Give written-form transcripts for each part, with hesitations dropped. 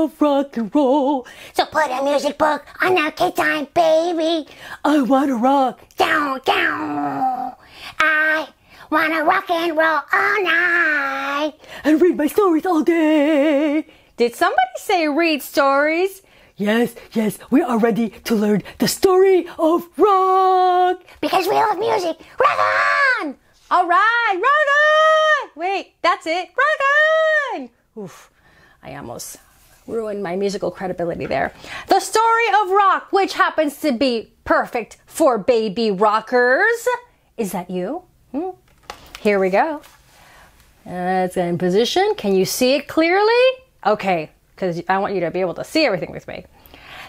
of rock and roll. So put a music book on the kid time, baby. I wanna rock. Down, down. I wanna rock and roll all night. And read my stories all day. Did somebody say read stories? Yes, yes, we are ready to learn the story of rock. Because we love music. Rock on! All right, rock on! Wait, that's it. Rock on! Oof, I almost ruined my musical credibility there. The story of rock, which happens to be perfect for baby rockers. Is that you? Here we go. It's in position. Can you see it clearly? Okay, because I want you to be able to see everything with me.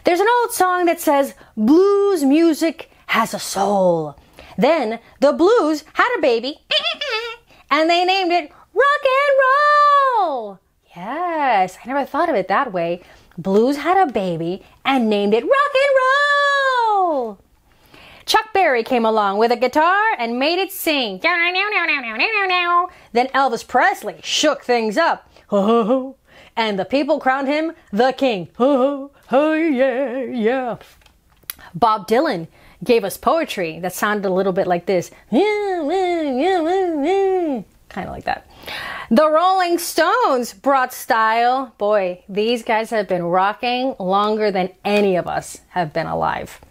There's an old song that says, blues music has a soul. Then the blues had a baby, and they named it rock and roll. Yes, I never thought of it that way. Blues had a baby and named it rock and roll. Chuck Berry came along with a guitar and made it sing. Then Elvis Presley shook things up. And the people crowned him the king. Oh, yeah, yeah. Bob Dylan gave us poetry that sounded a little bit like this. Kind of like that. The Rolling Stones brought style. Boy, these guys have been rocking longer than any of us have been alive.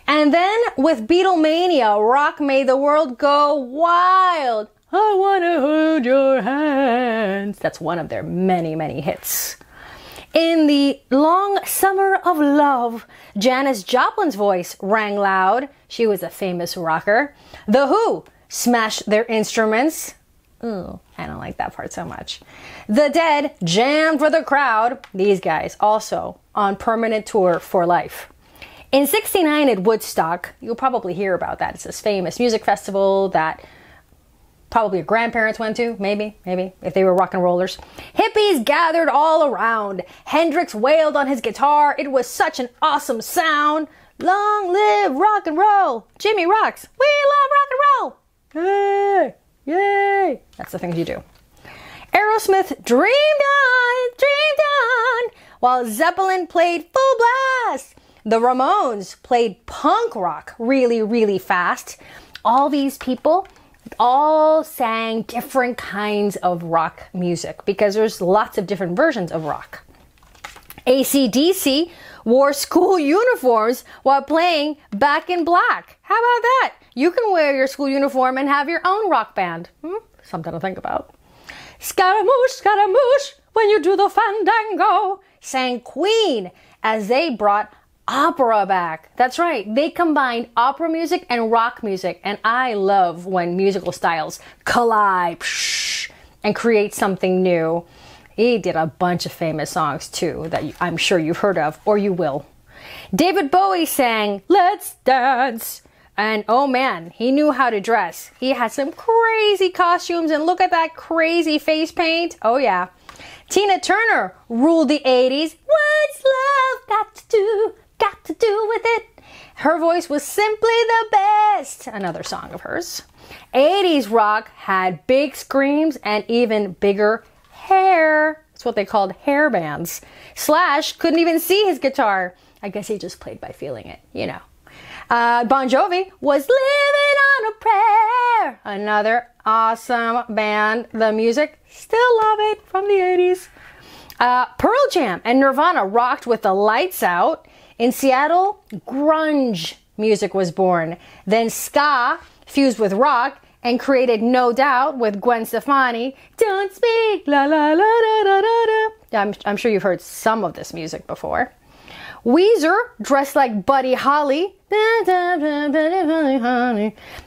And then with Beatlemania, rock made the world go wild. I want to hold your hands. That's one of their many, many hits. In the long summer of love, Janis Joplin's voice rang loud. She was a famous rocker. The Who smashed their instruments. Ooh, I don't like that part so much. The Dead jammed for the crowd. These guys also on permanent tour for life. In '69 at Woodstock, you'll probably hear about that. It's this famous music festival that probably your grandparents went to, maybe, if they were rock and rollers. Hippies gathered all around. Hendrix wailed on his guitar. It was such an awesome sound. Long live rock and roll. Jimmy rocks. We love rock and roll. Yay, yay. That's the things you do. Aerosmith dreamed on, while Zeppelin played full blast. The Ramones played punk rock really, really fast. All these people all sang different kinds of rock music because there's lots of different versions of rock. AC/DC wore school uniforms while playing Back in Black. How about that? You can wear your school uniform and have your own rock band. Something to think about. Scaramouche, Scaramouche, when you do the fandango, sang Queen as they brought opera back. That's right. They combined opera music and rock music. And I love when musical styles collide and create something new. He did a bunch of famous songs too that I'm sure you've heard of or you will. David Bowie sang Let's Dance. And oh man, he knew how to dress. He had some crazy costumes and look at that crazy face paint. Oh yeah. Tina Turner ruled the 80s. What's love got to do with it? Her voice was simply the best. Another song of hers. 80s rock had big screams and even bigger hair. That's what they called hair bands. Slash couldn't even see his guitar. I guess he just played by feeling it, you know. Bon Jovi was living on a prayer. Another awesome band. The music, still love it from the 80s. Pearl Jam and Nirvana rocked with the lights out. In Seattle, grunge music was born. Then ska fused with rock and created No Doubt with Gwen Stefani. Don't speak, la la la da da da da. I'm sure you've heard some of this music before. Weezer dressed like Buddy Holly.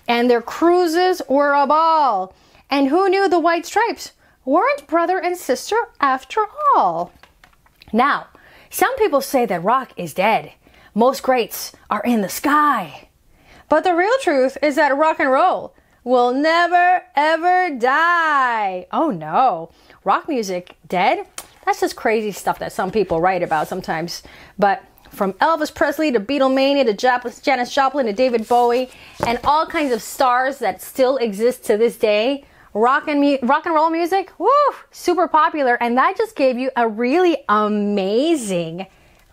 And their cruises were a ball. And who knew the White Stripes weren't brother and sister after all? Now, some people say that rock is dead. Most greats are in the sky. But the real truth is that rock and roll will never ever die. Oh no. Rock music dead? That's just crazy stuff that some people write about sometimes. But from Elvis Presley to Beatlemania to Janis Joplin to David Bowie and all kinds of stars that still exist to this day, rock and roll music, woo, super popular. And that just gave you a really amazing,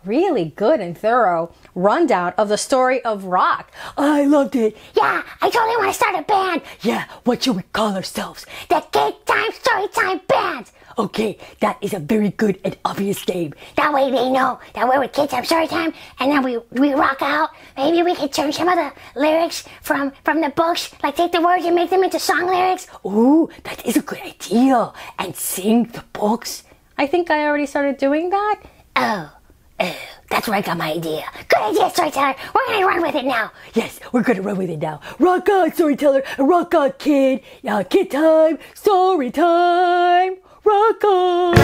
really good and thorough rundown of the story of rock. I loved it. Yeah, I totally want to start a band. Yeah, what should we call ourselves? The Cake Time Storytime Band. Okay, that is a very good and obvious name. That way they know that we're with Kids Time Storytime, and then we rock out. Maybe we could turn some of the lyrics from the books, like take the words and make them into song lyrics. Ooh, that is a good idea. And sing the books. I think I already started doing that. Oh, that's where I got my idea. Good idea, storyteller. We're gonna run with it now. Yes, we're gonna run with it now. Rock on, storyteller. Rock on, kid. Yeah, kid time. Story time. Rock on.